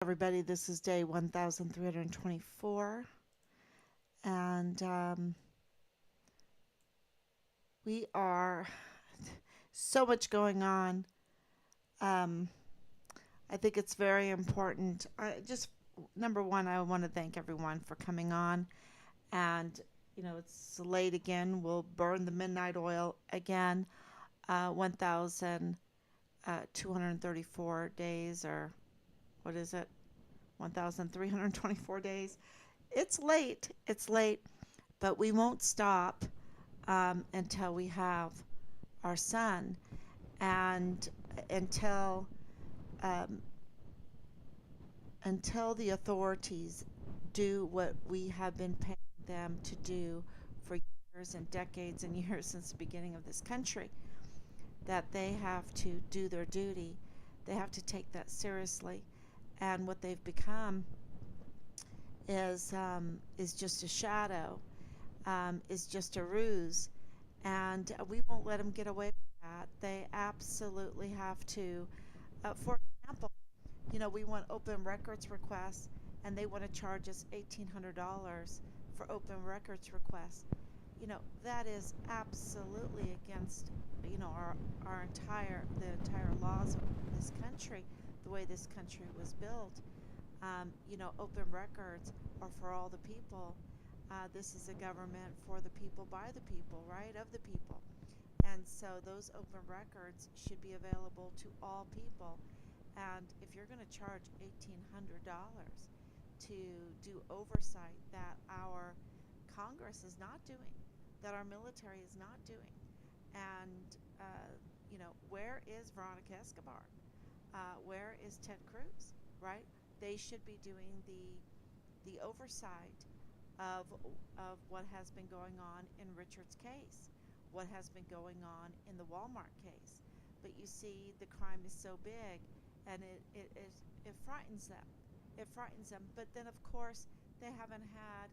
Everybody, this is day 1324, and we are so much going on. Um, I think it's very important. Just number one, I want to thank everyone for coming on, and it's late again. We'll burn the midnight oil again. 1,234 days, or what is it? 1,324 days. It's late. It's late, but we won't stop until we have our son, and until um, until the authorities do what we have been paying them to do for years and decades and years since the beginning of this country, that they have to do their duty. They have to take that seriously, and what they've become is just a shadow, is just a ruse, and we won't let them get away with that. They absolutely have to. For example, we want open records requests, and they want to charge us $1,800 for open records requests. That is absolutely against our entire laws of this country, the way this country was built. Open records are for all the people. This is a government for the people, by the people, right? Of the people. And so those open records should be available to all people. And if you're going to charge $1,800 to do oversight that our Congress is not doing, that our military is not doing, and where is Veronica Escobar? Where is Ted Cruz? Right? They should be doing the oversight of what has been going on in Richard's case, what has been going on in the Walmart case. But you see, the crime is so big, and it frightens them. It frightens them. But then, of course, they haven't had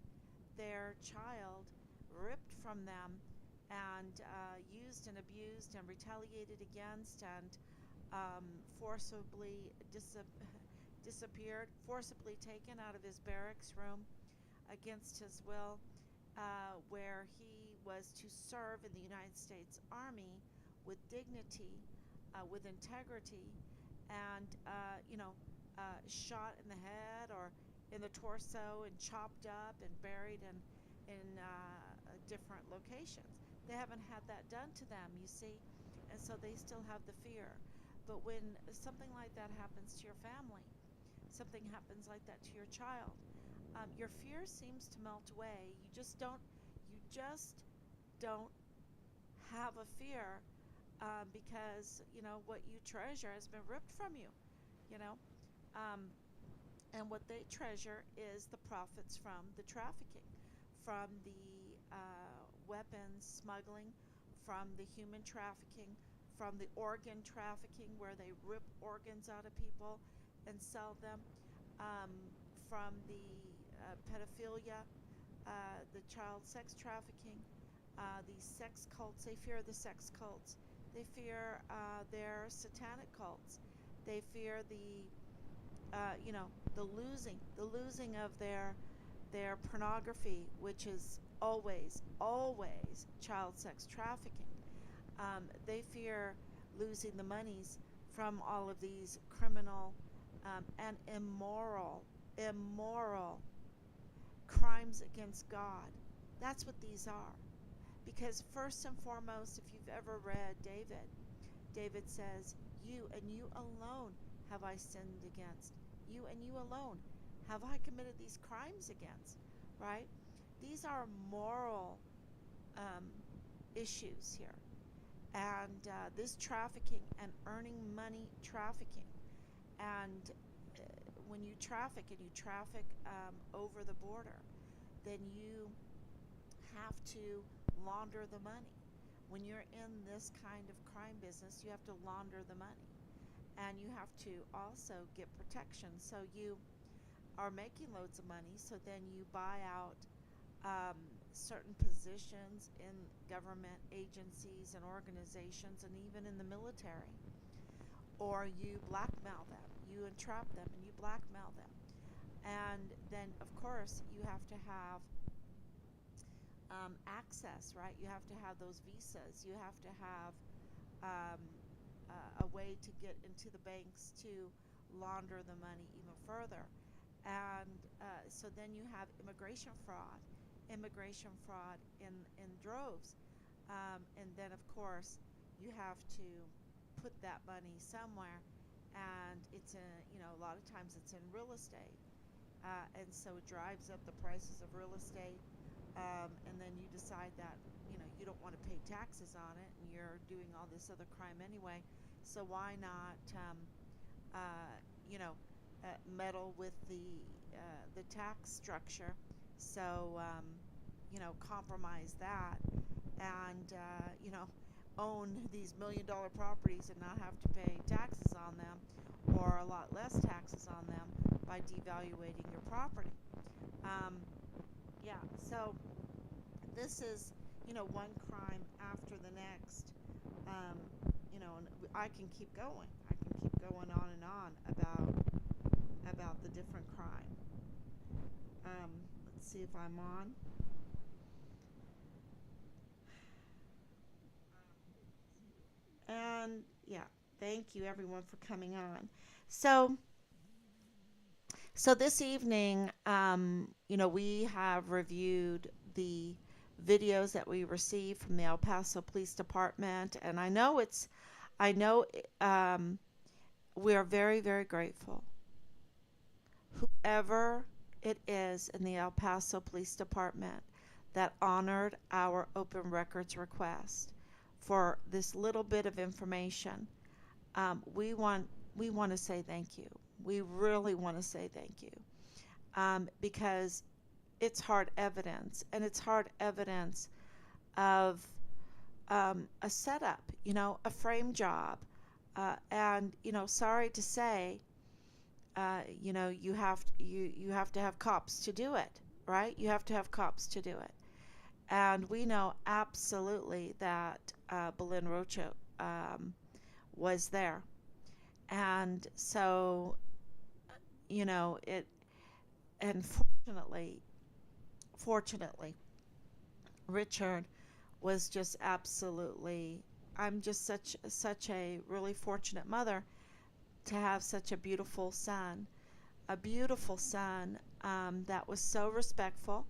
their child ripped from them and used and abused and retaliated against and forcibly disappeared, forcibly taken out of his barracks room against his will, where he was to serve in the United States Army with dignity, with integrity, and shot in the head or in the torso and chopped up and buried in different locations. They haven't had that done to them, you see, and so they still have the fear. But when something like that happens to your family, something happens like that to your child, your fear seems to melt away. You just don't have a fear, because what you treasure has been ripped from you. You know, um, and what they treasure is the profits from the trafficking, from the weapons smuggling, from the human trafficking, from the organ trafficking, where they rip organs out of people and sell them, um, from the pedophilia, the child sex trafficking, these sex cults. They fear the sex cults. They fear their satanic cults. They fear the losing of their pornography, which is always child sex trafficking. They fear losing the monies from all of these criminal and immoral crimes against God. That's what these are. Because first and foremost, if you've ever read David, David says, "You and you alone have I sinned against. You and you alone have I committed these crimes against." Right? These are moral um, issues here. And this trafficking and earning money trafficking, and when you traffic and you traffic over the border, then you have to launder the money. When you're in this kind of crime business, you have to launder the money, and you have to also get protection. So you are making loads of money, so then you buy out um, certain positions in government agencies and organizations, and even in the military, or you blackmail them. You you entrap them and you blackmail them. And then, of course, you have to have access, right? You have to have those visas. You have to have um, a way to get into the banks to launder the money even further. And so then you have immigration fraud in droves. And then, of course, you have to put that money somewhere. And it's a lot of times it's in real estate. And so it drives up the prices of real estate. And then you decide that you don't want to pay taxes on it, and you're doing all this other crime anyway. So why not uh, you know meddle with the tax structure? So compromise that, and own these $1 million properties and not have to pay taxes on them, or a lot less taxes on them, by devaluating your property. Um, yeah, so this is, one crime after the next. Um, and I can keep going. I can keep going on and on about the different crime. Let's see if I'm on. And yeah, thank you everyone for coming on. So, so this evening, we have reviewed the videos that we received from the El Paso Police Department, and I know, we are very, very grateful. Whoever it is in the El Paso Police Department that honored our open records request for this little bit of information, we want to say thank you. We really want to say thank you, because it's hard evidence, and it's hard evidence of a setup, a frame job, and sorry to say, you have to have cops to do it, right? You have to have cops to do it, and we know absolutely that Belen Rocha was there, and so it, and fortunately, Richard was just absolutely. I'm just such a really fortunate mother to have such a beautiful son, that was so respectful.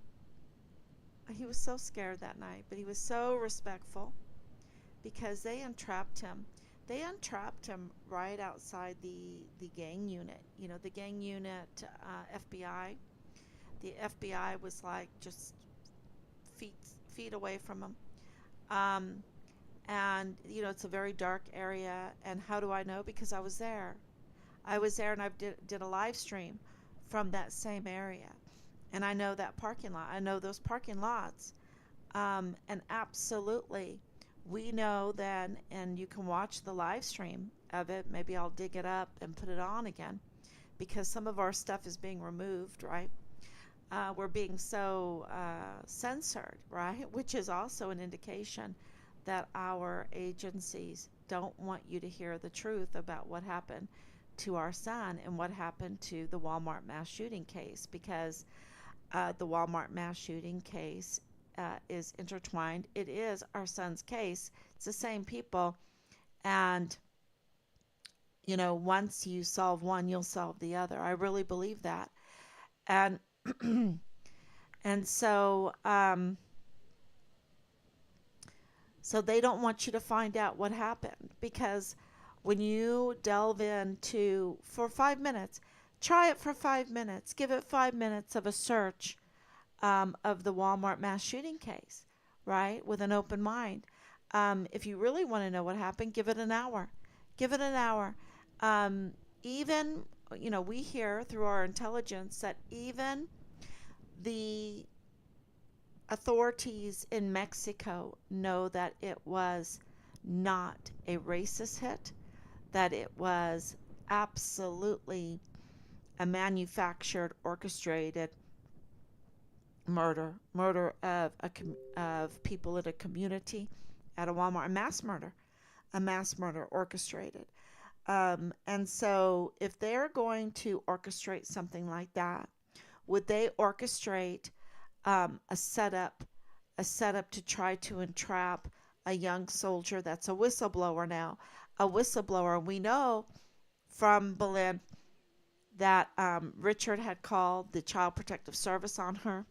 He was so scared that night, but he was so respectful because they entrapped him. They entrapped him right outside the gang unit. The gang unit, FBI. The FBI was like just feet away from him. Um, and it's a very dark area. And how do I know? Because I was there. I was there, and I did a live stream from that same area, and I know that parking lot. I know those parking lots, and absolutely, we know then. And you can watch the live stream of it. Maybe I'll dig it up and put it on again, because some of our stuff is being removed, right? We're being so censored, right? Which is also an indication that our agencies don't want you to hear the truth about what happened to our son and what happened to the Walmart mass shooting case, because the Walmart mass shooting case is intertwined. It is our son's case. It's the same people. And, once you solve one, you'll solve the other. I really believe that. And, and so they don't want you to find out what happened, because when you delve into for 5 minutes, try it for 5 minutes, give it 5 minutes of a search, of the Walmart mass shooting case, right? With an open mind. If you really want to know what happened, give it an hour. Give it an hour. Even, we hear through our intelligence that even the authorities in Mexico know that it was not a racist hit, that it was absolutely a manufactured, orchestrated murder of people in a community, at a Walmart, a mass murder orchestrated. And so, if they're going to orchestrate something like that, would they orchestrate a setup to try to entrap a young soldier that's a whistleblower now? A whistleblower. We know from Belen that Richard had called the Child Protective Service on her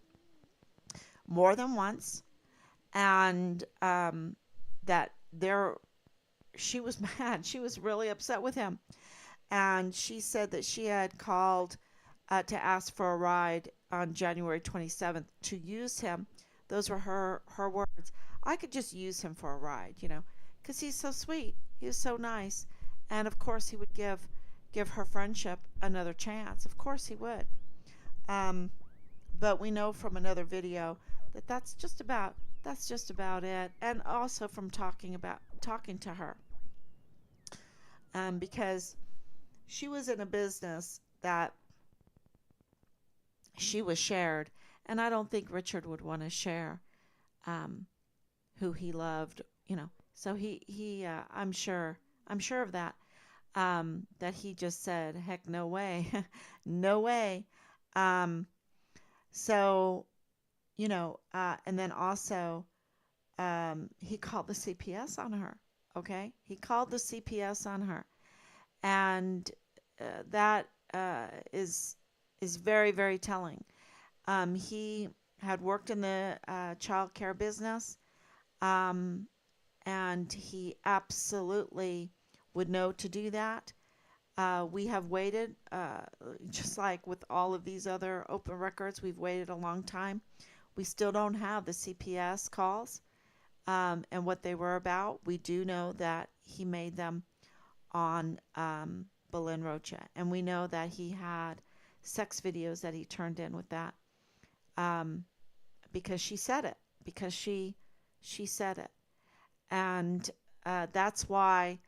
more than once, and that there she was mad. She was really upset with him, and she said that she had called to ask for a ride on January 27th to use him. Those were her words. I could just use him for a ride, because he's so sweet. He was so nice, and of course he would give her friendship another chance. Of course he would. Um, but we know from another video that that's just about it, and also from talking to her, because she was in a business that she was shared, and I don't think Richard would want to share um, who he loved, So I'm sure of that. That he just said, "Heck, no way, no way." Um, so and then also he called the CPS on her. Okay, he called the CPS on her, and that is very, very telling. He had worked in the child care business, um, and he absolutely would know to do that. We have waited, just like with all of these other open records, we've waited a long time. We still don't have the CPS calls and what they were about. We do know that he made them on Belen Rocha, and we know that he had sex videos that he turned in with that, um, because she said it, because she said it, and that's why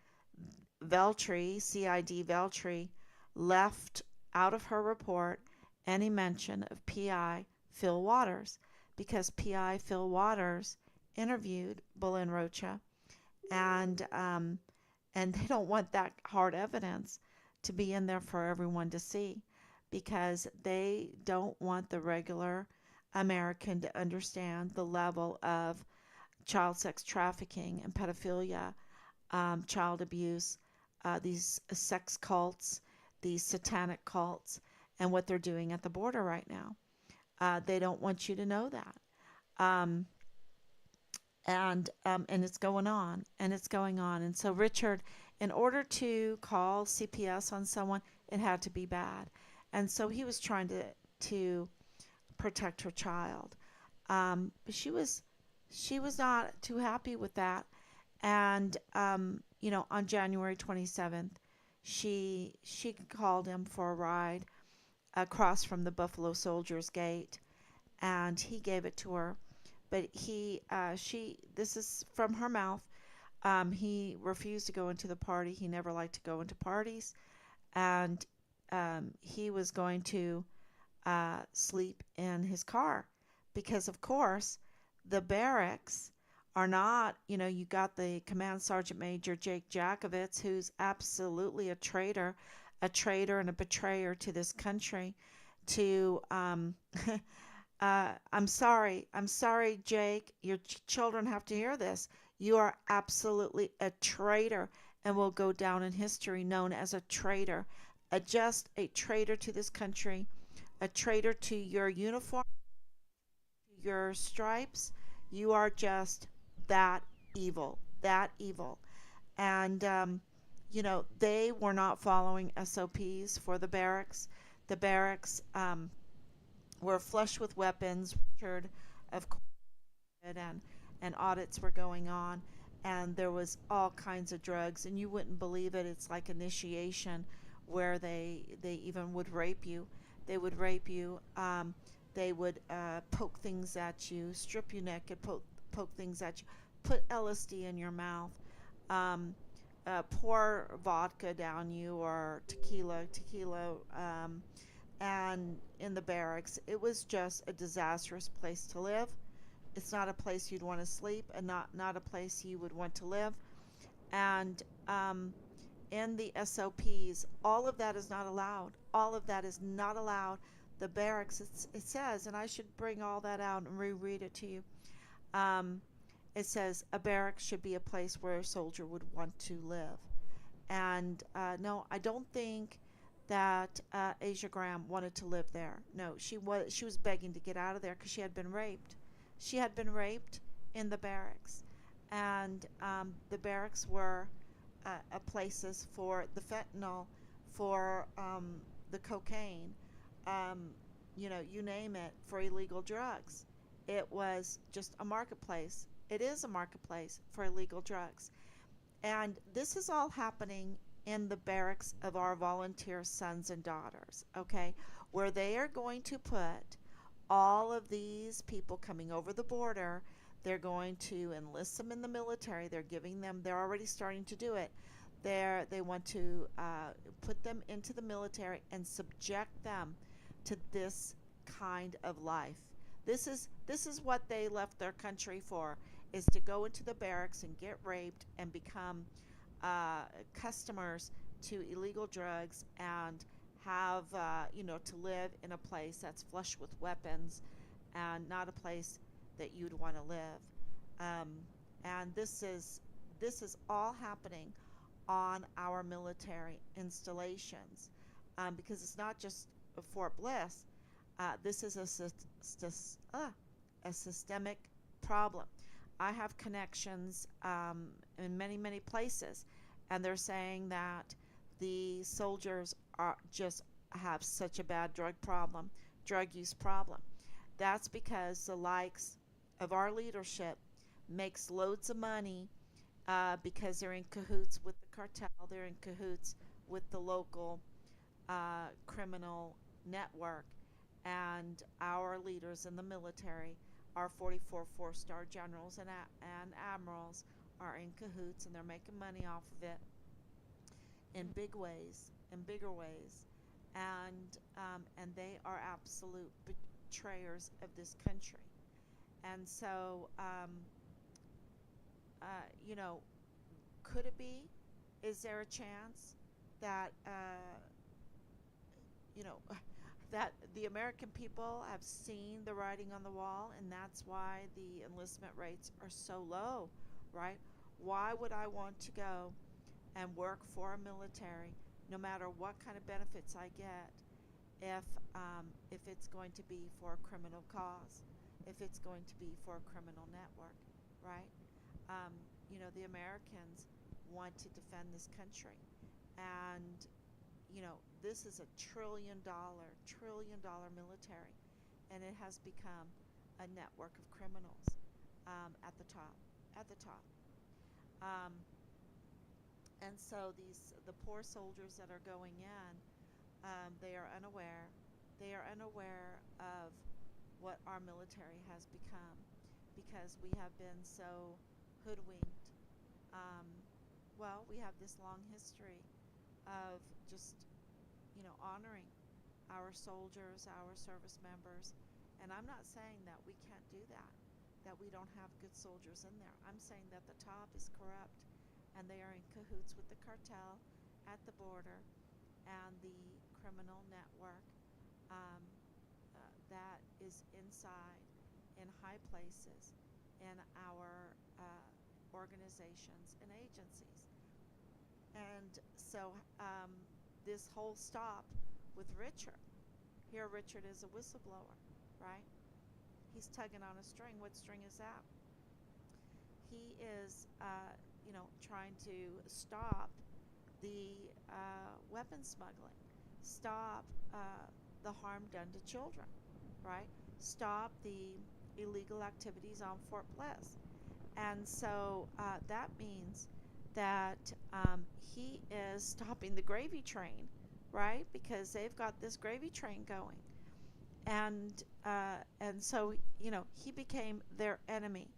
CID Veltri, left out of her report any mention of PI Phil Waters, because PI Phil Waters interviewed Belen Rocha, and they don't want that hard evidence to be in there for everyone to see, because they don't want the regular American to understand the level of child sex trafficking and pedophilia, child abuse, these sex cults, these satanic cults, and what they're doing at the border right now. They don't want you to know that. Um, and it's going on, and it's going on. And so Richard, in order to call CPS on someone, it had to be bad. And so he was trying to protect her child. But she was not too happy with that. And on January 27th, she called him for a ride across from the Buffalo Soldiers gate, and he gave it to her. But this is from her mouth. He refused to go into the party. He never liked to go into parties, and he was going to sleep in his car, because, of course, the barracks are not, you got the Command Sergeant Major Jake Jakovitz, who's absolutely a traitor and a betrayer to this country. To I'm sorry, Jake. Your children have to hear this. You are absolutely a traitor, and will go down in history known as a traitor, just a traitor to this country, a traitor to your uniform, your stripes. You are just that evil, that evil. And they were not following SOPs for the barracks. The barracks were flush with weapons. Richard, of course, and audits were going on, and there was all kinds of drugs, and you wouldn't believe it. It's like initiation, where they even would rape you. They would rape you. They would poke things at you, strip you naked, poke things at you, put LSD in your mouth, um, pour vodka down you, or tequila, and in the barracks. It was just a disastrous place to live. It's not a place you'd want to sleep, and not a place you would want to live. And in the SOPs. All of that is not allowed. All of that is not allowed. The barracks, it says, and I should bring all that out and reread it to you. Um, it says a barracks should be a place where a soldier would want to live. And no, I don't think that Asia Graham wanted to live there. No, she was begging to get out of there because she had been raped. She had been raped in the barracks, and the barracks were places for the fentanyl, for the cocaine, um, you name it, for illegal drugs. It was just a marketplace. It is a marketplace for illegal drugs. And this is all happening in the barracks of our volunteer sons and daughters, okay? Where they are going to put all of these people coming over the border. They're going to enlist them in the military. They're already starting to do it. They want to put them into the military and subject them to this kind of life. This is what they left their country for, is to go into the barracks and get raped and become uh, customers to illegal drugs and have to live in a place that's flush with weapons and not a place that you'd want to live. Um, and this is all happening on our military installations, because it's not just Fort Bliss. This is a systemic problem. I have connections in many, many places, and they're saying that the soldiers are just have such a bad drug use problem. That's because the likes of our leadership makes loads of money because they're in cahoots with the cartel. They're in cahoots with the local criminal network, and our leaders in the military, our 44 four-star generals and admirals, are in cahoots, and they're making money off of it in big ways, in bigger ways, and they are absolute betrayers of this country. And so, uh, you know, could it be? Is there a chance that you know that the American people have seen the writing on the wall, and that's why the enlistment rates are so low, right? Why would I want to go and work for a military, no matter what kind of benefits I get, if if it's going to be for a criminal cause, if it's going to be for a criminal network, right? Um, the Americans want to defend this country, and this is a trillion dollar military, and it has become a network of criminals at the top, at the top. Um, and so the poor soldiers that are going in, they are unaware. They are unaware of what our military has become, because we have been so hoodwinked. Um, well, we have this long history of just honoring our soldiers, our service members. And I'm not saying that we can't do that we don't have good soldiers in there. I'm saying that the top is corrupt, and they are in cahoots with the cartel at the border and the criminal network um, that is inside in high places in our organizations and agencies. And so this whole stop with Richard. Here, Richard is a whistleblower, right? He's tugging on a string. What string is that? He is, trying to stop the weapon smuggling, stop the harm done to children, right? Stop the illegal activities on Fort Bliss. And so that means that he is stopping the gravy train, right? Because they've got this gravy train going, and so he became their enemy.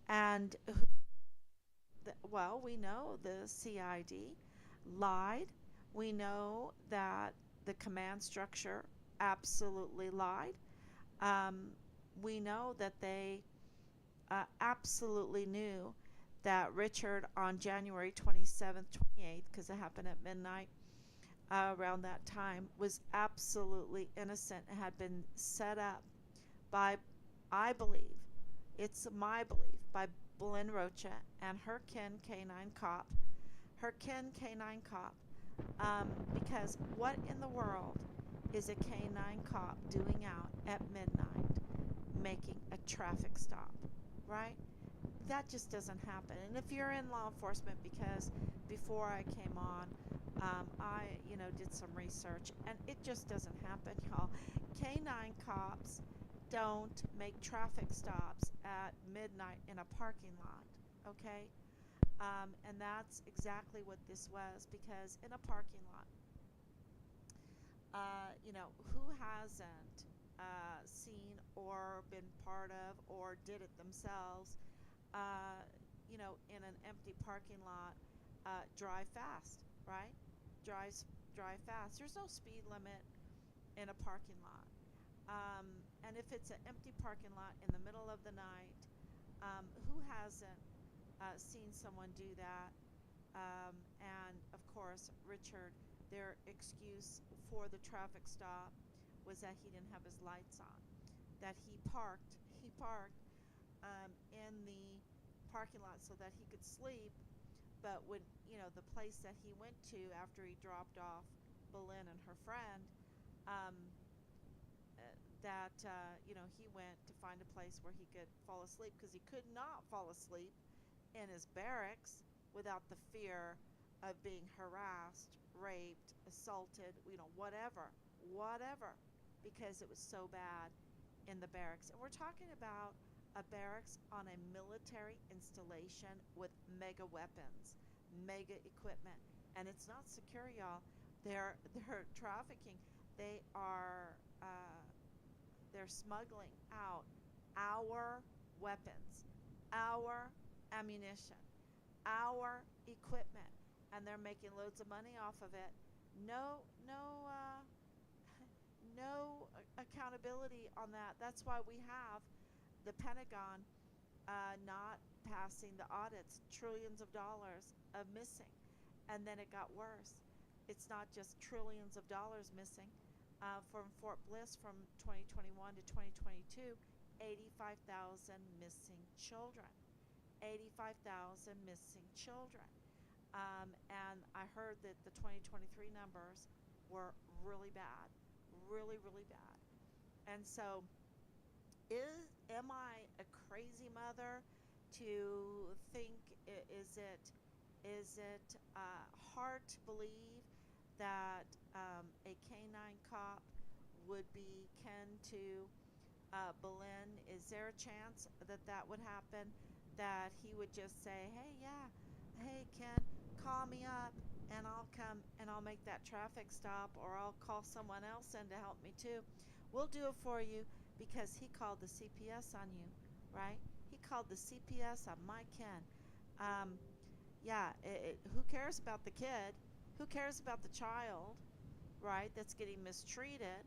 And well, we know the CID lied. We know that the command structure absolutely lied. Um, we know that they absolutely knew that Richard on January 27th, 28th, because it happened at midnight around that time, was absolutely innocent. It had been set up by, I believe, it's my belief, by Belen Rocha and her kin canine cop. Her kin canine cop. Because what in the world is a canine cop doing out at midnight making a traffic stop, right? That just doesn't happen. And if you're in law enforcement, because before I came on, I, did some research, and it just doesn't happen, y'all. Canine cops don't make traffic stops at midnight in a parking lot, okay? And that's exactly what this was, because in a parking lot, who hasn't seen or been part of or did it themselves, in an empty parking lot, drive fast, right? Drive fast. There's no speed limit in a parking lot. And if it's an empty parking lot in the middle of the night, who hasn't seen someone do that? And of course, Richard, their excuse for the traffic stop was that he didn't have his lights on, that he parked in the parking lot so that he could sleep. But when, the place that he went to after he dropped off Belen and her friend, um, he went to find a place where he could fall asleep, because he could not fall asleep in his barracks without the fear of being harassed, raped, assaulted, whatever, because it was so bad in the barracks. And we're talking about a barracks on a military installation with mega weapons, mega equipment, and it's not secure, y'all. They're trafficking. They're smuggling out our weapons, our ammunition, our equipment, and they're making loads of money off of it. No, no, no accountability on that. That's why we have the Pentagon not passing the audits, trillions of dollars of missing. And then it got worse. It's not just trillions of dollars missing. From Fort Bliss from 2021 to 2022, 85,000 missing children. 85,000 missing children. And I heard that the 2023 numbers were really bad, really, really bad. And so, am I a crazy mother to think, is it hard to believe that a canine cop would be kin to Belen? Is there a chance that that would happen? That he would just say, hey Ken, call me up and I'll come and I'll make that traffic stop, or I'll call someone else in to help me too. We'll do it for you, because he called the CPS on you, right? He called the CPS on my Ken. Who cares about the kid? Who cares about the child, right, that's getting mistreated?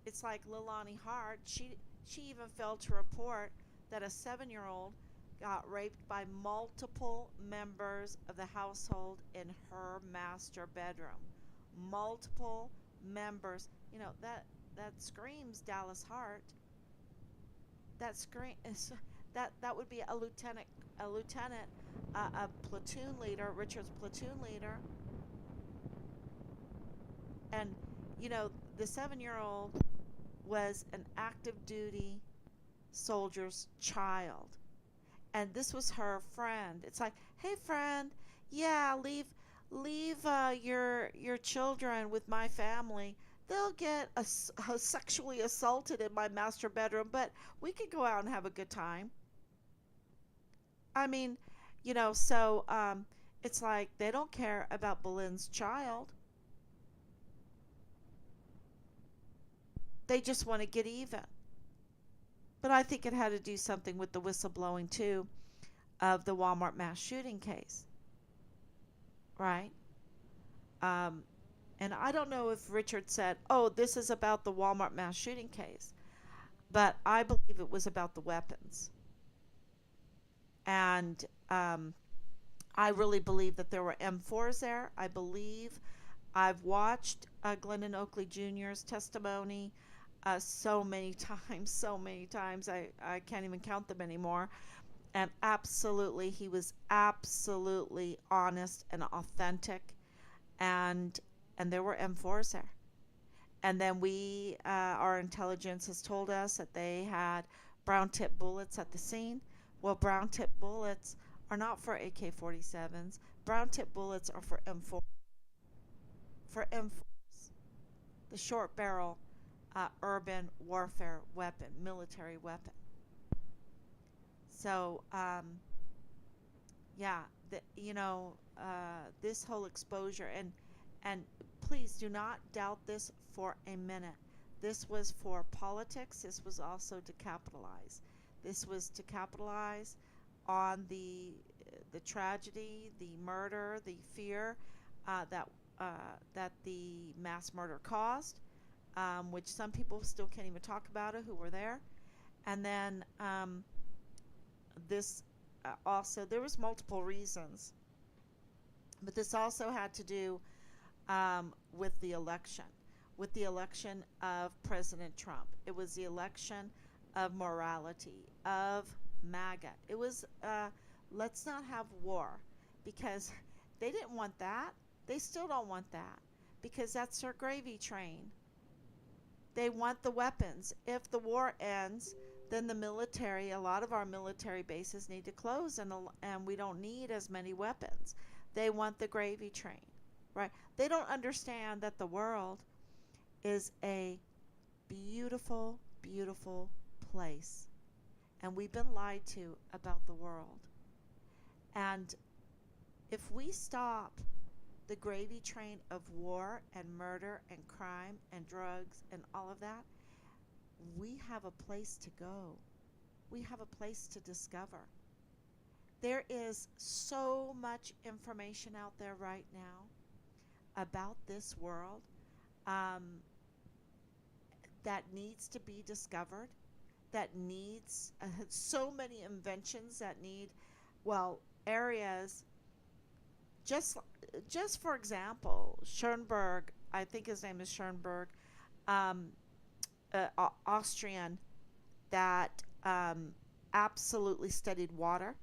It's like Lilani Hart. She even failed to report that a 7-year-old got raped by multiple members of the household in her master bedroom. Multiple members. That screams Dallas Hart. That would be a lieutenant, a platoon leader, Richard's platoon leader. And the 7-year-old was an active duty soldier's child, and this was her friend. It's like, hey friend, yeah, leave your children with my family. They'll get sexually assaulted in my master bedroom, but we could go out and have a good time. I mean, so it's like they don't care about Belen's child. They just want to get even. But I think it had to do something with the whistleblowing too of the Walmart mass shooting case, right? And I don't know if Richard said, "Oh, this is about the Walmart mass shooting case," but I believe it was about the weapons. And I really believe that there were M4s there. I believe I've watched Glendon Oakley Jr.'s testimony so many times, so many times. I can't even count them anymore. And absolutely, he was absolutely honest and authentic. And there were M4s there. And then our intelligence has told us that they had brown tip bullets at the scene. Well, brown tip bullets are not for AK-47s. Brown tip bullets are for M4, for M4s, the short barrel urban warfare weapon, military weapon. So, yeah, this whole exposure, and please do not doubt this for a minute. This was for politics. This was also to capitalize. This was to capitalize on the tragedy, the murder, the fear that the mass murder caused, which some people still can't even talk about it who were there. And then this also, there was multiple reasons, but this also had to do with the election of President Trump. It was the election of morality, of MAGA. It was let's not have war, because they didn't want that. They still don't want that, because that's their gravy train. They want the weapons. If the war ends, then the military, a lot of our military bases need to close, and we don't need as many weapons. They want the gravy train, right? They don't understand that the world is a beautiful, beautiful place, and we've been lied to about the world. And if we stop the gravy train of war and murder and crime and drugs and all of that, we have a place to go. We have a place to discover. There is so much information out there right now about this world that needs to be discovered, that needs so many inventions that need, well, areas. Just for example, Schoenberg, I think his name is Schoenberg, um, Austrian, that absolutely studied water.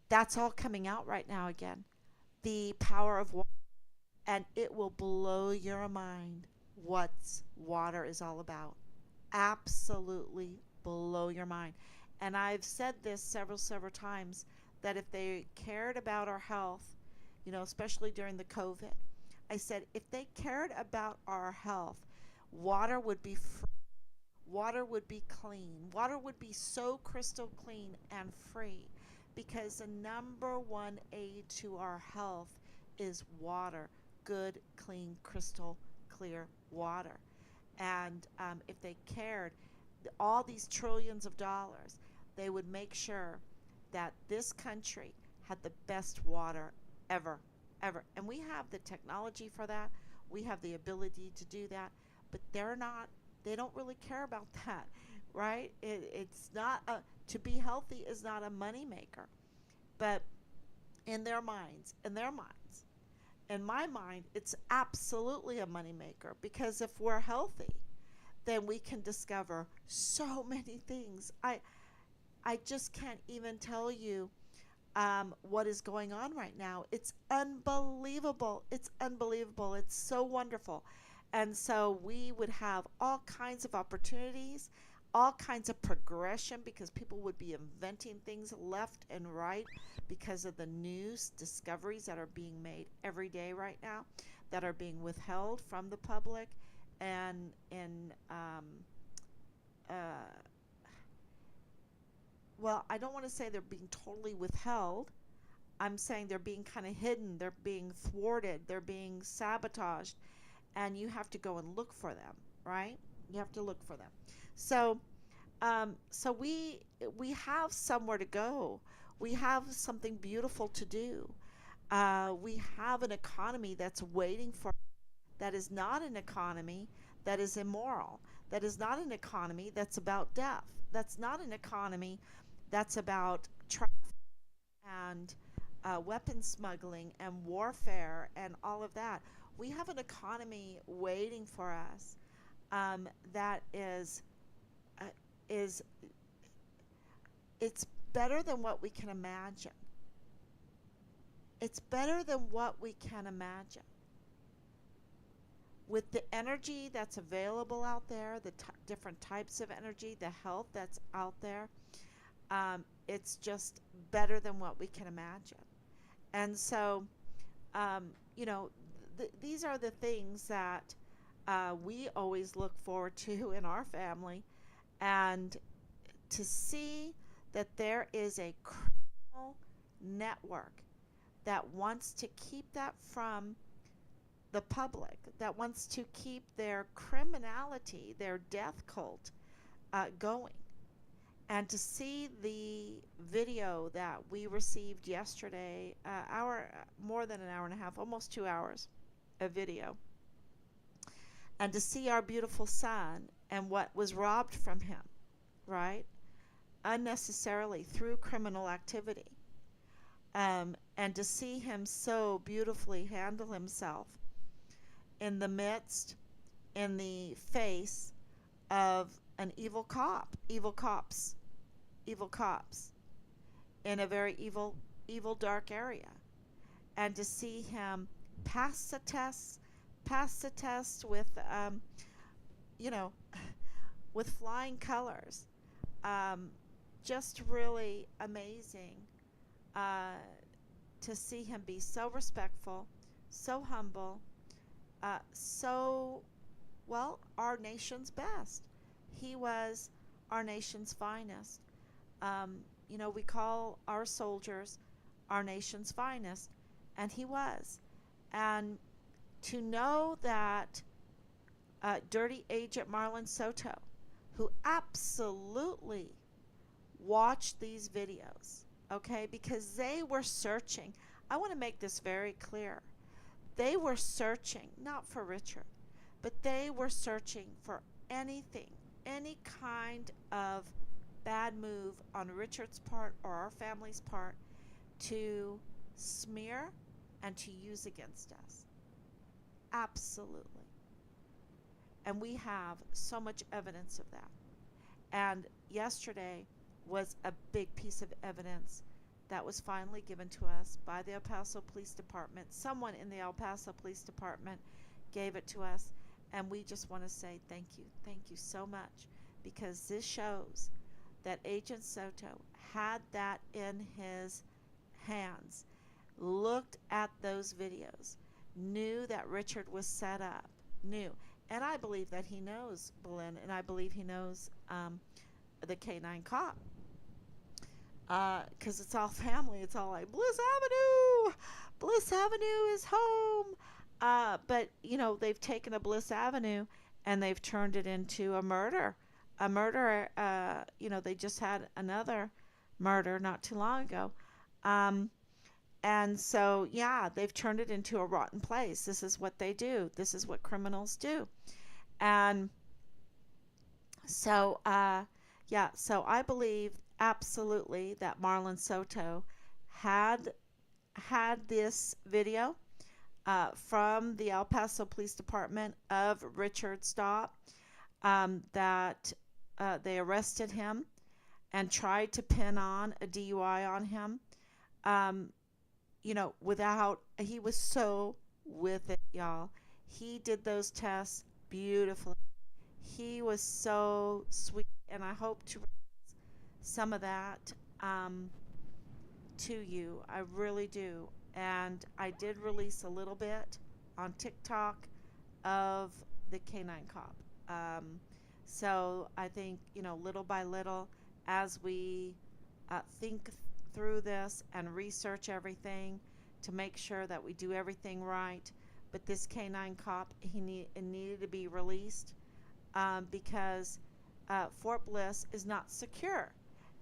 That's all coming out right now again. The power of water, and it will blow your mind what water is all about. Absolutely blow your mind. And I've said this several times, that if they cared about our health, especially during the COVID, I said if they cared about our health, water would be free. Water would be clean. Water would be so crystal clean and free, because the number one aid to our health is water. Good, clean, crystal clear water. And if they cared, all these trillions of dollars, they would make sure that this country had the best water ever, ever. And we have the technology for that. We have the ability to do that. But they don't really care about that, right? It's not to be healthy is not a money maker. But in their minds, in my mind, it's absolutely a money maker, because if we're healthy, then we can discover so many things. I just can't even tell you what is going on right now. It's unbelievable. It's unbelievable. It's so wonderful. And so we would have all kinds of opportunities, all kinds of progression, because people would be inventing things left and right because of the news discoveries that are being made every day right now, that are being withheld from the public. And uh, well, I don't want to say they're being totally withheld. I'm saying they're being kind of hidden, they're being thwarted, they're being sabotaged, and you have to go and look for them, right? You have to look for them. So, we have somewhere to go. We have something beautiful to do. We have an economy that's waiting for. That is not an economy that is immoral. That is not an economy that's about death. That's not an economy that's about traffic. and weapon smuggling and warfare and all of that. We have an economy waiting for us that uh, is it's better than what we can imagine. It's better than what we can imagine. With the energy that's available out there, the different types of energy, the health that's out there, it's just better than what we can imagine. And so, um, you know, these are the things that we always look forward to in our family. And to see that there is a criminal network that wants to keep that from the public, that wants to keep their criminality, their death cult, going. And to see the video that we received yesterday, more than an hour and a half, almost 2 hours of video, and to see our beautiful son and what was robbed from him, right? Unnecessarily through criminal activity. And to see him so beautifully handle himself in the midst, in the face of an evil cop, evil cops in a very evil, dark area. And to see him pass the test with, you know, with flying colors. Um, just really amazing to see him be so respectful, so humble, so, well, our nation's best. He was our nation's finest. We call our soldiers our nation's finest, and he was. And to know that Dirty Agent Marlon Soto, who absolutely watched these videos, okay, because they were searching. I want to make this very clear. They were searching, not for Richard, but they were searching for anything, any kind of bad move on Richard's part or our family's part to smear and to use against us. Absolutely. And we have so much evidence of that. And yesterday was a big piece of evidence that was finally given to us by the El Paso Police Department. Someone in the El Paso Police Department gave it to us, and we just want to say thank you. Thank you so much, because this shows that Agent Soto had that in his hands, looked at those videos, knew that Richard was set up, knew. And I believe that he knows Belen, and I believe he knows the K9 cop. Because it's all family. It's all like, Bliss Avenue! Bliss Avenue is home! But, they've taken a Bliss Avenue and they've turned it into a murder. A murder, they just had another murder not too long ago. And so, yeah, they've turned it into a rotten place. This is what they do. This is what criminals do. And so, so I believe absolutely that Marlon Soto had this video from the El Paso Police Department of Richard Stop, that they arrested him and tried to pin on a DUI on him. He was so with it, y'all. He did those tests beautifully. He was so sweet, and I hope to release some of that to you. I really do. And I did release a little bit on TikTok of the K9 cop. So I think, little by little, as we think through this and research everything to make sure that we do everything right. But this K9 cop, it needed to be released because Fort Bliss is not secure.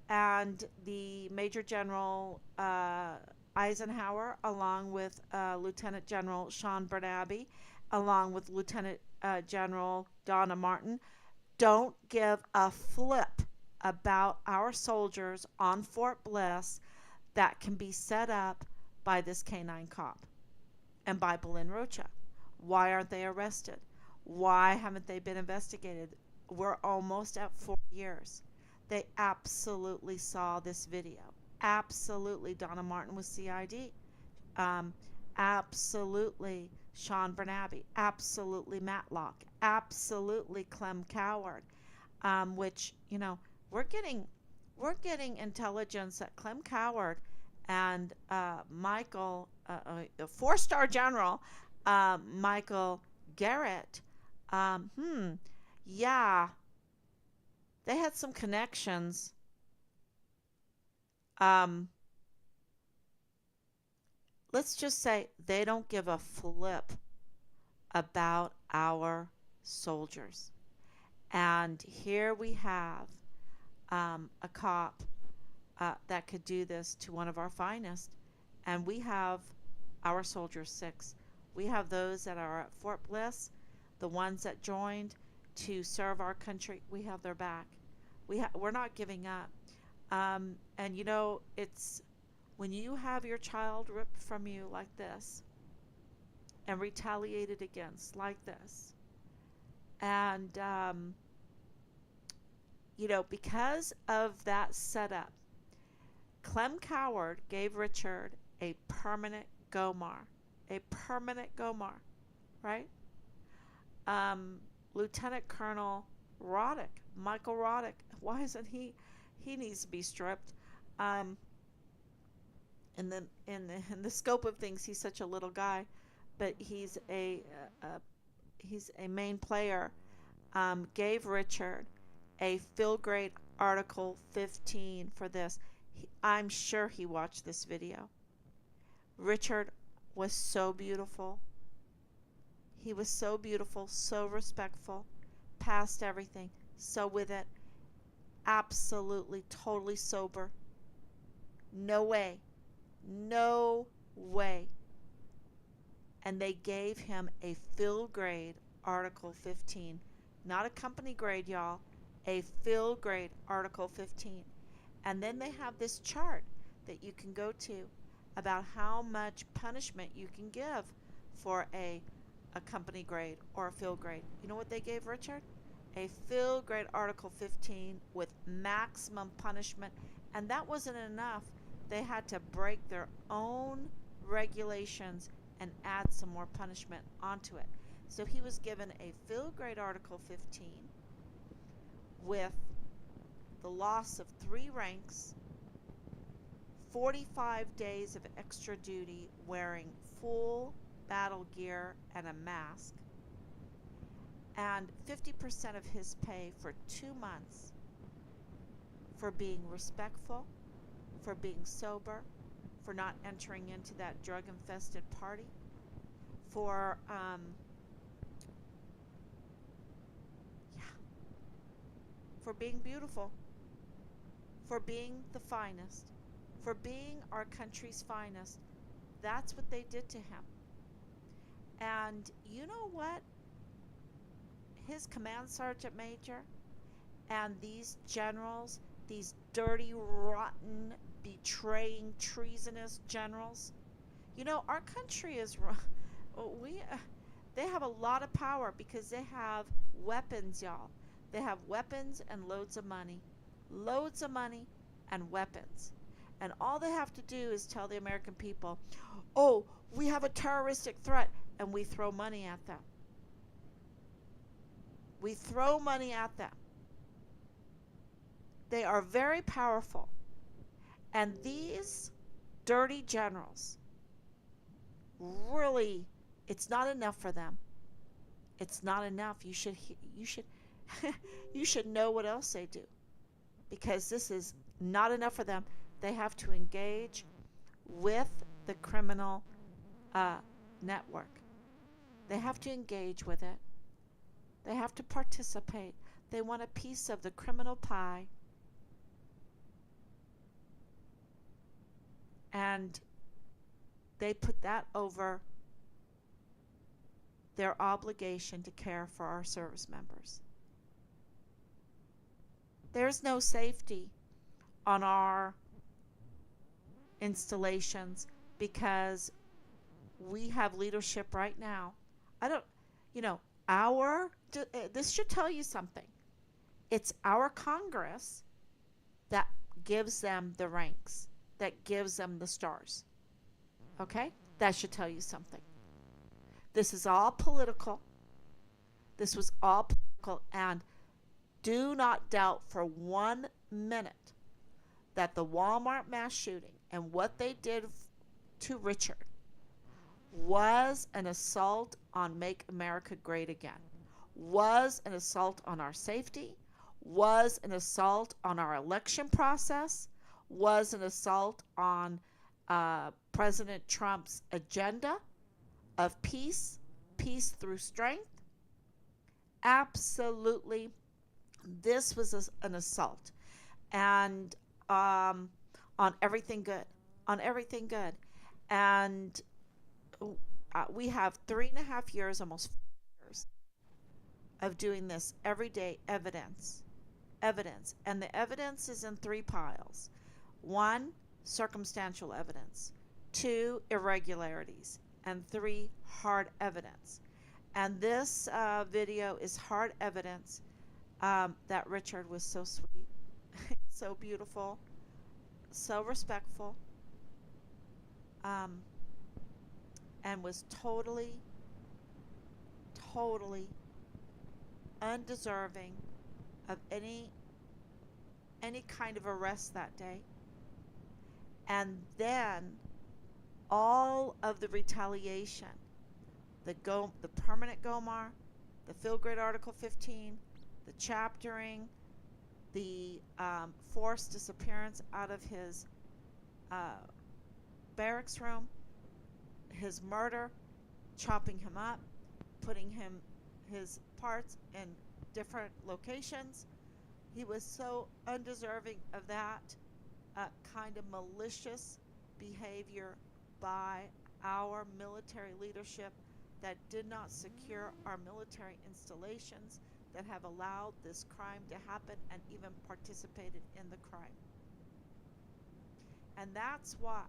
And the Major General Eisenhower, along with Lieutenant General Sean Bernabe, along with Lieutenant General Donna Martin, don't give a flip about our soldiers on Fort Bliss that can be set up by this canine cop and by Belen Rocha. Why aren't they arrested? Why haven't they been investigated? We're almost at 4 years. They absolutely saw this video. Absolutely, Donna Martin was CID. Um, Absolutely, Sean Bernabe. Absolutely, Matlock. Absolutely, Clem Coward. Which we're getting intelligence that Clem Coward and Michael, four-star general Michael Garrett. Yeah, they had some connections. Um, let's just say they don't give a flip about our soldiers. And here we have a cop that could do this to one of our finest. And we have our soldiers 6. We have those that are at Fort Bliss, the ones that joined to serve our country. We have their back. We're not giving up. And it's when you have your child ripped from you like this and retaliated against like this, and because of that setup, Clem Coward gave Richard a permanent GOMAR. A permanent GOMAR, right? Lieutenant Colonel Roddick, Michael Roddick, why isn't he? He needs to be stripped. In the scope of things, he's such a little guy, but he's a main player. Gave Richard a field grade Article 15 for this. I'm sure he watched this video. Richard was so beautiful. He was so beautiful, so respectful, past everything, so with it, absolutely, totally sober. No way. No way. And they gave him a field grade Article 15. Not a company grade, y'all. A field grade Article 15. And then they have this chart that you can go to about how much punishment you can give for a company grade or a field grade. You know what they gave Richard? A field grade Article 15 with maximum punishment. And that wasn't enough. They had to break their own regulations and add some more punishment onto it. So he was given a field grade Article 15 with the loss of 3 ranks, 45 days of extra duty wearing full battle gear and a mask, and 50% of his pay for 2 months for being respectful, for being sober, for not entering into that drug-infested party, for for being beautiful, for being the finest, for being our country's finest. That's what they did to him. And you know what? His command sergeant major and these generals, these dirty, rotten, betraying, treasonous generals, our country is they have a lot of power because they have weapons, y'all. They have weapons and loads of money and weapons. And all they have to do is tell the American people, oh, we have a terroristic threat, and we throw money at them. We throw money at them. They are very powerful. And these dirty generals, really, it's not enough for them. It's not enough. You should you should know what else they do, because this is not enough for them. They have to engage with the criminal network. They have to engage with it. They have to participate. They want a piece of the criminal pie. And they put that over their obligation to care for our service members. There's no safety on our installations, because we have leadership right now. I don't, you know, this should tell you something. It's our Congress that gives them the ranks, that gives them the stars. Okay? That should tell you something. This is all political. This was all political. And do not doubt for 1 minute that the Walmart mass shooting and what they did to Richard was an assault on Make America Great Again, was an assault on our safety, was an assault on our election process, was an assault on President Trump's agenda of peace, peace through strength. Absolutely, this was an assault, and on everything good, on everything good. And we have 3.5 years, almost 4 years, of doing this everyday evidence. And the evidence is in 3 piles. 1, circumstantial evidence. 2, irregularities. And 3, hard evidence. And this video is hard evidence that Richard was so sweet, so beautiful, so respectful, and was totally undeserving of any kind of arrest that day. And then all of the retaliation, the permanent GOMAR, the Feel Great Article 15, the chaptering, the forced disappearance out of his barracks room, his murder, chopping him up, putting his parts in different locations. He was so undeserving of that kind of malicious behavior by our military leadership that did not secure our military installations, that have allowed this crime to happen and even participated in the crime. And that's why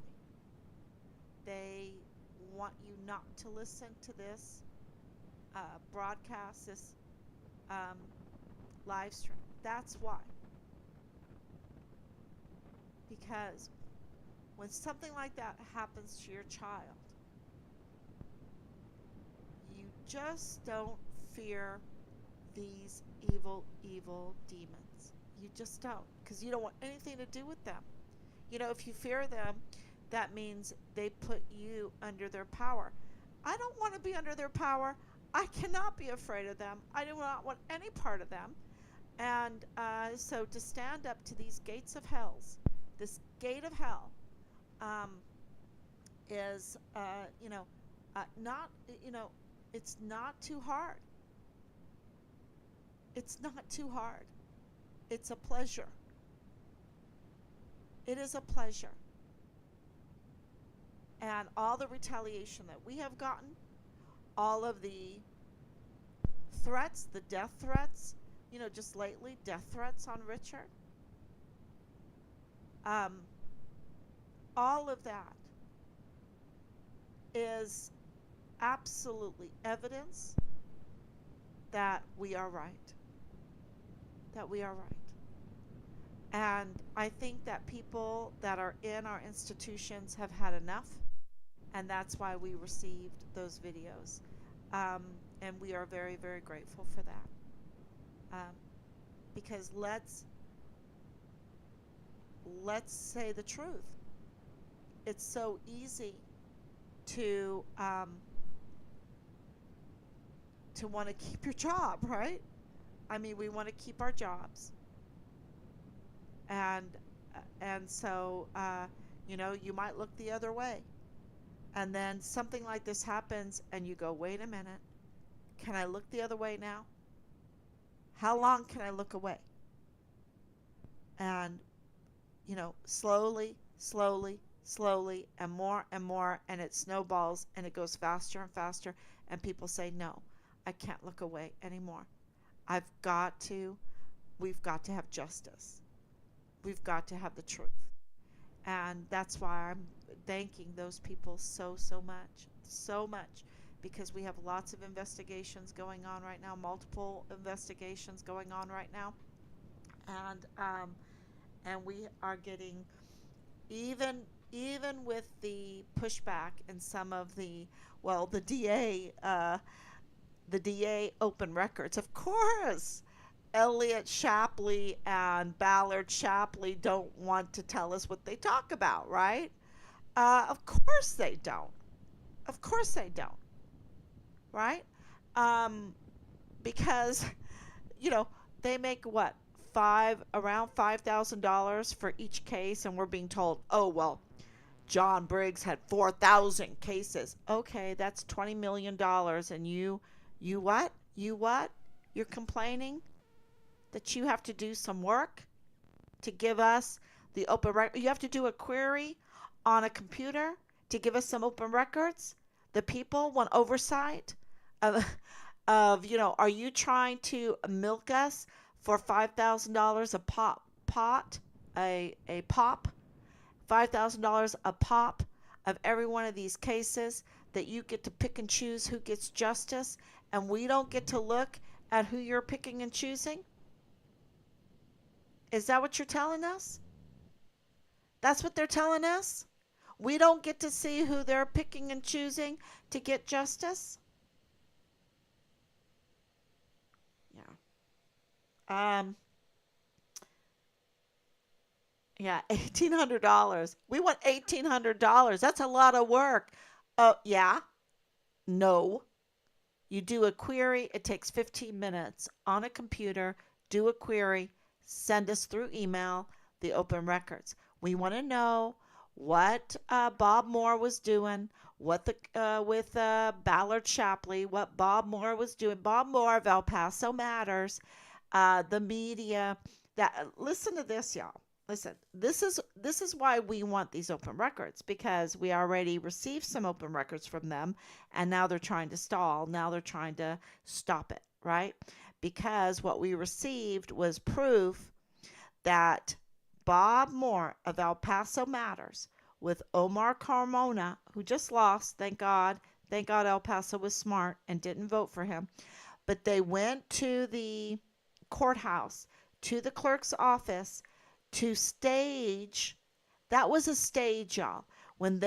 they want you not to listen to this broadcast, this live stream. That's why. Because when something like that happens to your child, you just don't fear these evil demons. You just don't, because you don't want anything to do with them. You know, if you fear them, that means they put you under their power. I don't want to be under their power. I cannot be afraid of them. I do not want any part of them. And so to stand up to these gates of hells, this gate of hell is, not, it's not too hard. It's not too hard. It's a pleasure. It is a pleasure. And all the retaliation that we have gotten, all of the threats, the death threats, just lately, death threats on Richard, all of that is absolutely evidence that we are right. That we are right. And I think that people that are in our institutions have had enough, and that's why we received those videos. And we are very, very grateful for that. Because let's say the truth. It's so easy to want to keep your job, right? I mean, we want to keep our jobs, and so you might look the other way, and then something like this happens, and you go, wait a minute, can I look the other way now? How long can I look away? And slowly, and more, and it snowballs, and it goes faster and faster, and people say, no, I can't look away anymore. We've got to have justice. We've got to have the truth. And that's why I'm thanking those people so much, so much, because we have lots of investigations going on right now, multiple investigations going on right now, and we are getting, even with the pushback in some of the, well, the DA open records, of course. Elliot Shapley and Ballard Shapley don't want to tell us what they talk about, right? Of course they don't. Of course they don't, right? Um, because you know they make what, around $5,000 for each case, and we're being told, oh well, John Briggs had 4,000 cases. Okay, that's $20 million, and you what? You what? You're complaining that you have to do some work to give us the open record. You have to do a query on a computer to give us some open records. The people want oversight of, are you trying to milk us for $5,000 a pot, a pop, $5,000 a pop of every one of these cases, that you get to pick and choose who gets justice, and we don't get to look at who you're picking and choosing? Is that what you're telling us? That's what they're telling us? We don't get to see who they're picking and choosing to get justice? Yeah. Um, yeah, $1,800. We want $1,800. That's a lot of work. Yeah. No. You do a query, it takes 15 minutes on a computer. Do a query, send us through email the open records. We want to know what Bob Moore was doing, what the with Ballard Shapley, what Bob Moore was doing. Bob Moore of El Paso Matters, the media. That listen to this, y'all. Listen, this is why we want these open records, because we already received some open records from them, and now they're trying to stall. Now they're trying to stop it, right? Because what we received was proof that Bob Moore of El Paso Matters, with Omar Carmona, who just lost, thank God. Thank God El Paso was smart and didn't vote for him. But they went to the courthouse, to the clerk's office, to stage. That was a stage, y'all. When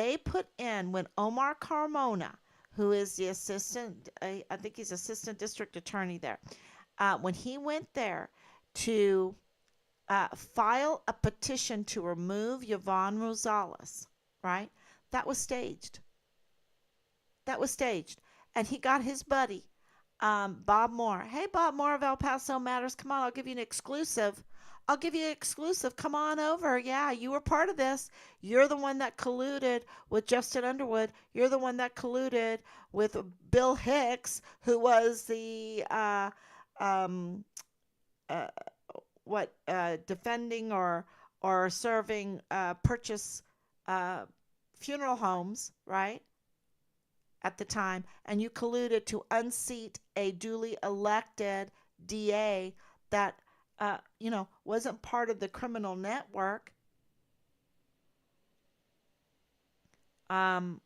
Omar Carmona, who is the assistant, I think he's assistant district attorney there, when he went there to file a petition to remove Yvonne Rosales, right? That was staged. That was staged. And he got his buddy, Bob Moore. Hey, Bob Moore of El Paso Matters, come on, I'll give you an exclusive. I'll give you an exclusive. Come on over. Yeah, you were part of this. You're the one that colluded with Justin Underwood. You're the one that colluded with Bill Hicks, who was the um, uh, defending or serving purchase uh, funeral homes, right? At the time, and you colluded to unseat a duly elected DA that wasn't part of the criminal network. Um,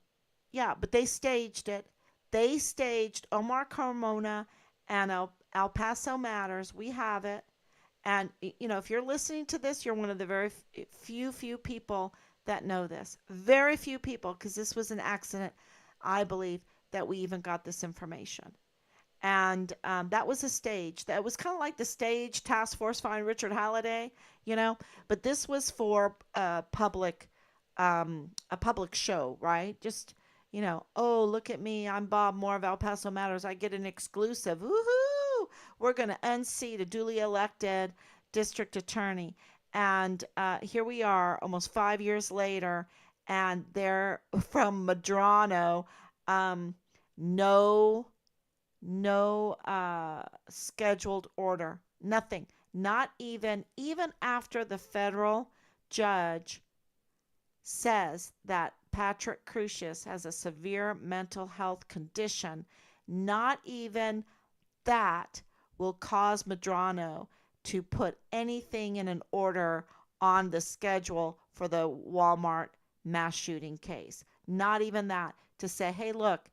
yeah, but they staged it. They staged Omar Carmona and El Paso Matters. We have it. And if you're listening to this, you're one of the very few people that know this. Very few people, because this was an accident, I believe, that we even got this information. And that was a stage. That was kind of like the stage task force find Richard Halliday, But this was for a public show, right? Just oh, look at me, I'm Bob Moore of El Paso Matters. I get an exclusive. Woohoo! We're going to unseat a duly elected district attorney. And here we are, almost 5 years later, and they're from Madrano. No, no scheduled order, nothing. Not even after the federal judge says that Patrick Crucius has a severe mental health condition, not even that will cause Madrano to put anything in an order on the schedule for the Walmart mass shooting case. Not even that. To say, hey, look,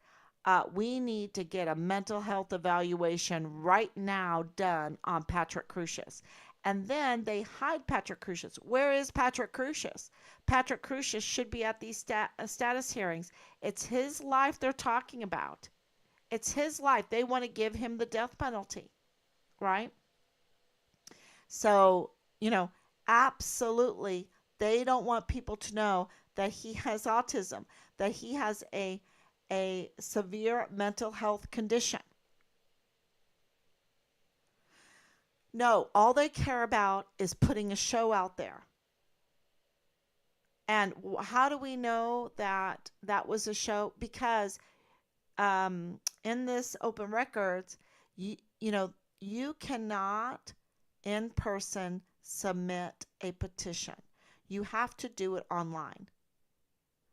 we need to get a mental health evaluation right now done on Patrick Crucius. And then they hide Patrick Crucius. Where is Patrick Crucius? Patrick Crucius should be at these status hearings. It's his life they're talking about. It's his life. They want to give him the death penalty, right? So, absolutely, they don't want people to know that he has autism, that he has a severe mental health condition. No, all they care about is putting a show out there. And how do we know that that was a show? Because in this open records, you know, you cannot in person submit a petition. You have to do it online.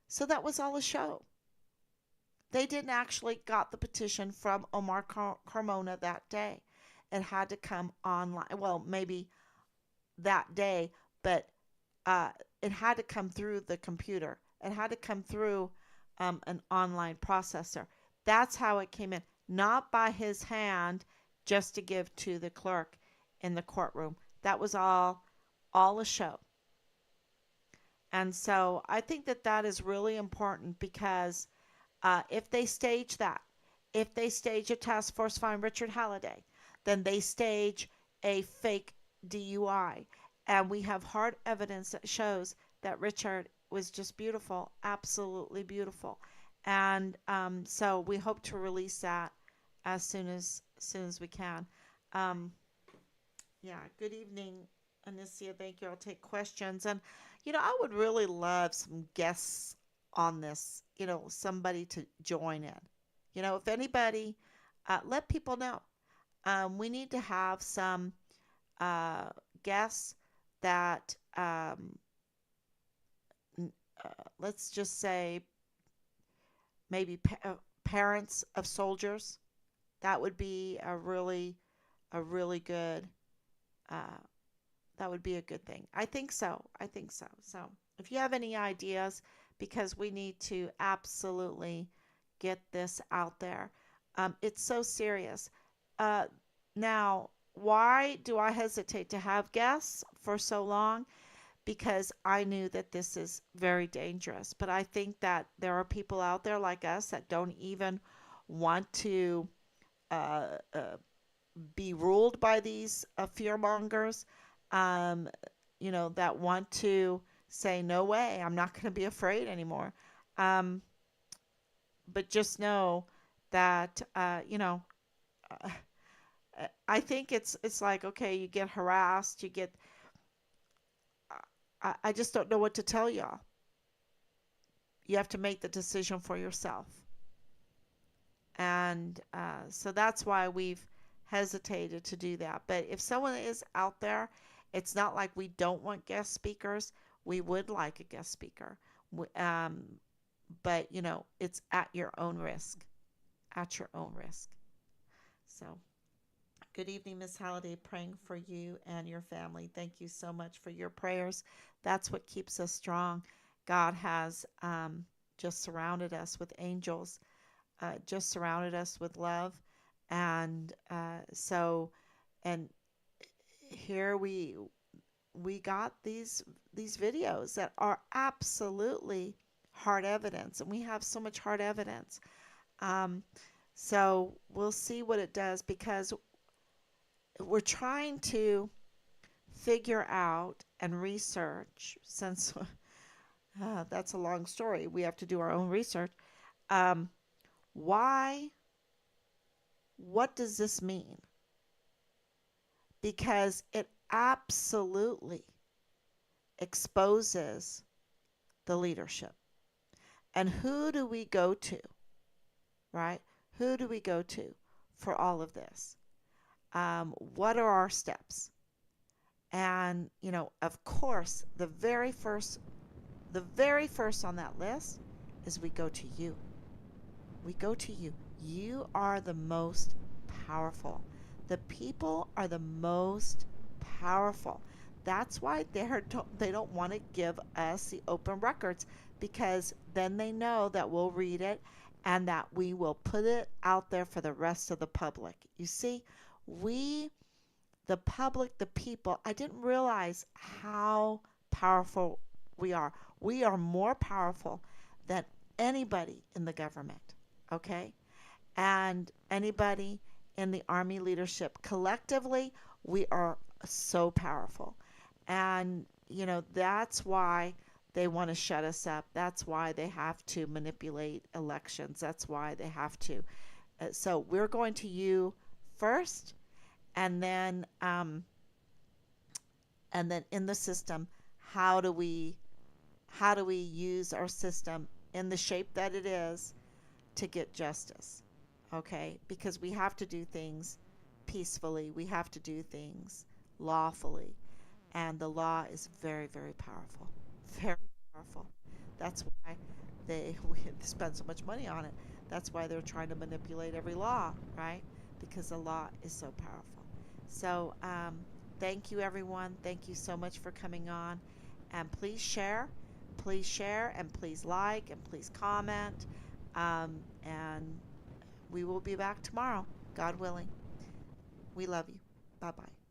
So that was all a show. They didn't actually got the petition from Omar Carmona that day. It had to come online. Well, maybe that day, but it had to come through the computer. It had to come through an online processor. That's how it came in, not by his hand, just to give to the clerk in the courtroom. That was all a show. And so I think that that is really important because if they stage that, if they stage a task force find Richard Halliday, then they stage a fake DUI. And we have hard evidence that shows that Richard was just beautiful, absolutely beautiful. And so we hope to release that as soon as we can. Um, yeah, good evening, Anicia. Thank you. I'll take questions. And, I would really love some guests on this, somebody to join in. If anybody, let people know. We need to have some uh, guests that, let's just say, maybe parents of soldiers. That would be a really good uh, that would be a good thing. I think so. I think so. So if you have any ideas, because we need to absolutely get this out there. It's so serious. Uh, Now, why do I hesitate to have guests for so long? Because I knew that this is very dangerous. But I think that there are people out there like us that don't even want to uh, uh, be ruled by these fear mongers, um, that want to say, no way, I'm not going to be afraid anymore. Um, but just know that, uh, I think it's like, okay, you get harassed, you get, I just don't know what to tell y'all. You have to make the decision for yourself. And so that's why we've hesitated to do that. But if someone is out there, it's not like we don't want guest speakers. We would like a guest speaker. But, it's at your own risk. At your own risk. So, good evening, Miss Halliday. Praying for you and your family. Thank you so much for your prayers. That's what keeps us strong. God has just surrounded us with angels, just surrounded us with love. And and here we got these videos that are absolutely hard evidence, and we have so much hard evidence. Um, so we'll see what it does, because we're trying to figure out and research, since that's a long story. We have to do our own research. Um, why? What does this mean? Because it absolutely exposes the leadership. And who do we go to, right? Who do we go to for all of this? What are our steps? And, of course, the very first on that list is we go to you. We go to you. You are the most powerful. The people are the most powerful. That's why they don't want to give us the open records, because then they know that we'll read it and that we will put it out there for the rest of the public. You see, we, the public, the people, I didn't realize how powerful we are. We are more powerful than anybody in the government, okay? And anybody in the Army leadership. Collectively, we are so powerful. And, that's why they want to shut us up. That's why they have to manipulate elections. That's why they have to. So we're going to you first, and then in the system, how do we how do we use our system in the shape that it is to get justice? Okay? Because we have to do things peacefully, we have to do things lawfully, and the law is very, very powerful. Very powerful. That's why we spend so much money on it. That's why they're trying to manipulate every law, right? Because the law is so powerful. So, thank you, everyone. Thank you so much for coming on. And please share, and please like, and please comment. And we will be back tomorrow, God willing. We love you. Bye bye.